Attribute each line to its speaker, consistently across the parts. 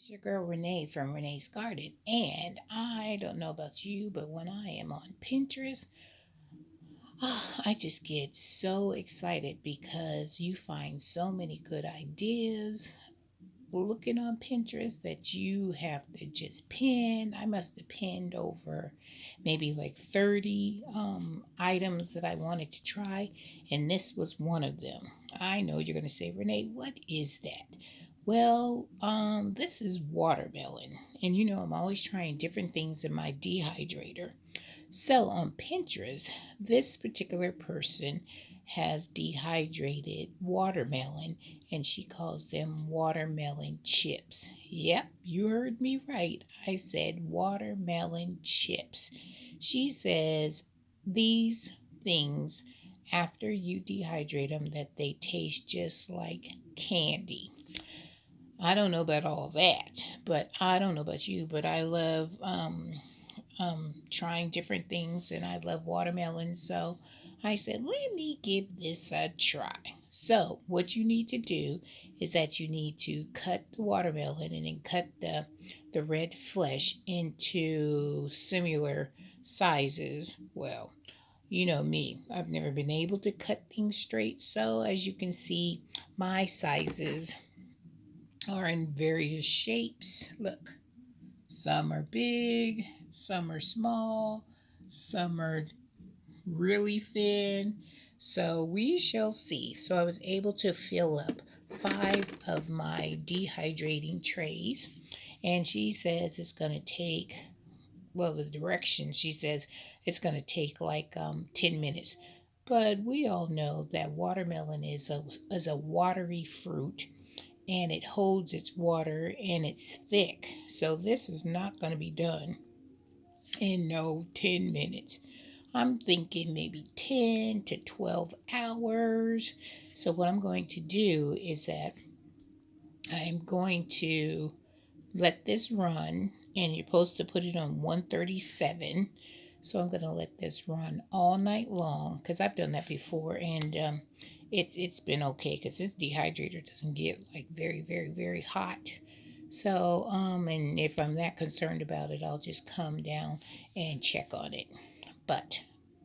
Speaker 1: It's your girl Renee from Renee's Garden. And I don't know about you, but when I am on Pinterest, I just get so excited because you find so many good ideas looking on Pinterest that you have to just pin. I must have pinned over maybe like 30 items that I wanted to try, and this was one of them. I know you're going to say, Renee, what is that? Well, this is watermelon. And you know, I'm always trying different things in my dehydrator. So on Pinterest, this particular person has dehydrated watermelon and she calls them watermelon chips. Yep, you heard me right. I said watermelon chips. She says these things, after you dehydrate them, that they taste just like candy. I don't know about all that, but I don't know about you, but I love trying different things, and I love watermelon. So I said, let me give this a try. So what you need to do is that you need to cut the watermelon and then cut the red flesh into similar sizes. Well, you know me, I've never been able to cut things straight. So as you can see, my sizes are in various shapes. Look, some are big, some are small, some are really thin. So we shall see. So I was able to fill up 5 of my dehydrating trays. And she says it's going to take, well, the direction she says it's going to take like 10 minutes. But we all know that watermelon is a watery fruit and it holds its water and it's thick. So this is not going to be done in no 10 minutes. I'm thinking maybe 10 to 12 hours. So what I'm going to do is that I'm going to let this run, and you're supposed to put it on 137. So I'm going to let this run all night long because I've done that before, and it's been okay because this dehydrator doesn't get like very hot. So and if I'm that concerned about it, I'll just come down and check on it. But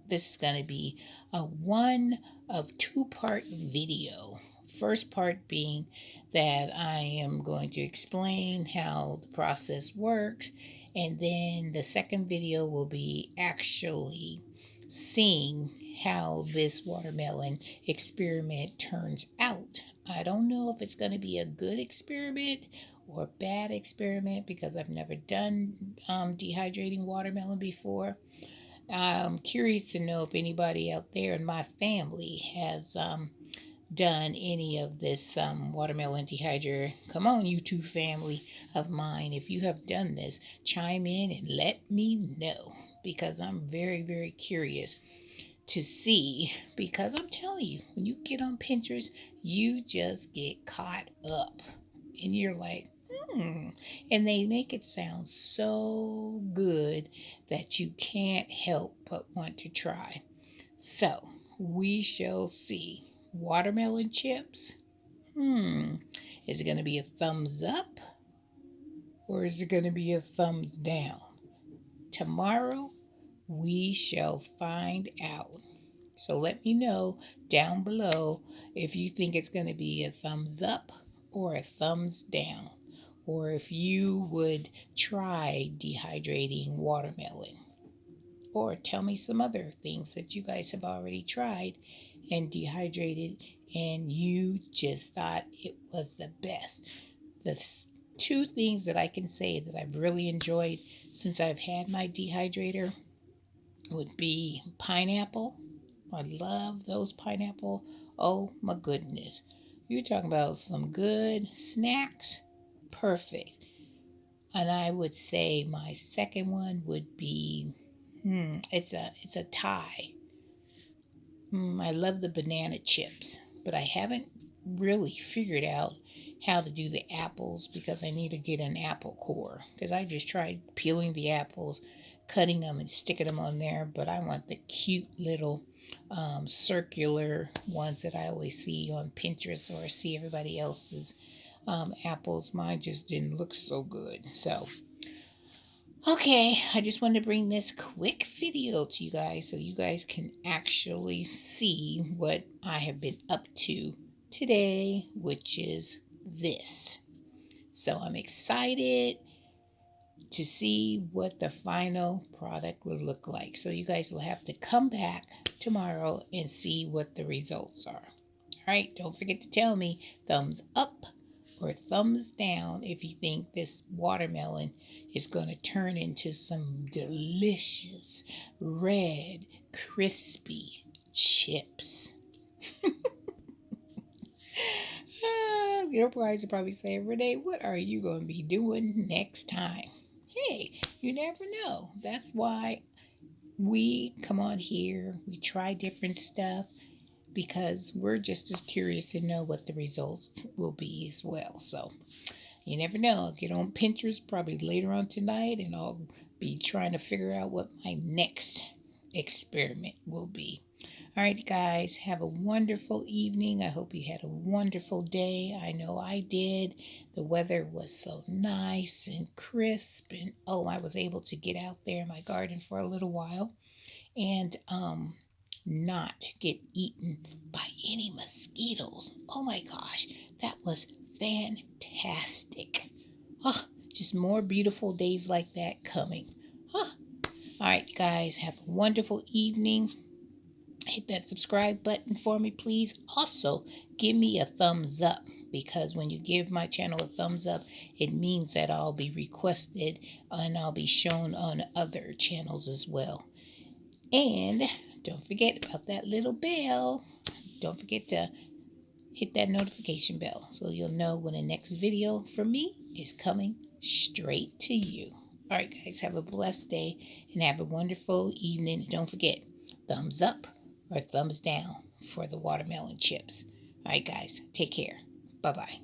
Speaker 1: this is going to be a one of two-part video. First part being that I am going to explain how the process works, and then the second video will be actually seeing how this watermelon experiment turns out. I don't know if it's going to be a good experiment or a bad experiment because I've never done dehydrating watermelon before. I'm curious to know if anybody out there in my family has done any of this watermelon dehydrator. Come on, you two family of mine. If you have done this, chime in and let me know because I'm very curious to see. Because I'm telling you, when you get on Pinterest, you just get caught up and you're like, hmm. And they make it sound so good that you can't help but want to try. So we shall see. Watermelon chips? Is it going to be a thumbs up or is it going to be a thumbs down? Tomorrow we shall find out. So let me know down below if you think it's going to be a thumbs up or a thumbs down, or if you would try dehydrating watermelon. Or tell me some other things that you guys have already tried and dehydrated and you just thought it was the best. The two things that I can say that I've really enjoyed since I've had my dehydrator would be pineapple. I love those pineapple. Oh my goodness. You're talking about some good snacks. Perfect. And I would say my second one would be it's a tie. I love the banana chips, but I haven't really figured out how to do the apples because I need to get an apple core. Because I just tried peeling the apples, cutting them, and sticking them on there, but I want the cute little circular ones that I always see on Pinterest or see everybody else's apples. Mine just didn't look so good. So, okay, I just wanted to bring this quick video to you guys so you guys can actually see what I have been up to today, which is this. So I'm excited to see what the final product will look like. So you guys will have to come back tomorrow and see what the results are. All right, don't forget to tell me thumbs up or thumbs down if you think this watermelon is going to turn into some delicious red crispy chips. Your guys are probably saying, Renee, what are you going to be doing next time? Hey, you never know. That's why we come on here, we try different stuff because we're just as curious to know what the results will be as well. So you never know. I'll get on Pinterest probably later on tonight and I'll be trying to figure out what my next experiment will be. All right, guys, have a wonderful evening. I hope you had a wonderful day. I know I did. The weather was so nice and crisp, and I was able to get out there in my garden for a little while and not get eaten by any mosquitoes. Oh my gosh, that was fantastic. Just more beautiful days like that coming. All right, guys, have a wonderful evening. Hit that subscribe button for me, please. Also, give me a thumbs up because when you give my channel a thumbs up, it means that I'll be requested and I'll be shown on other channels as well. And don't forget about that little bell. Don't forget to hit that notification bell so you'll know when the next video from me is coming straight to you. All right, guys, have a blessed day and have a wonderful evening. Don't forget, thumbs up or thumbs down for the watermelon chips. All right, guys, take care. Bye-bye.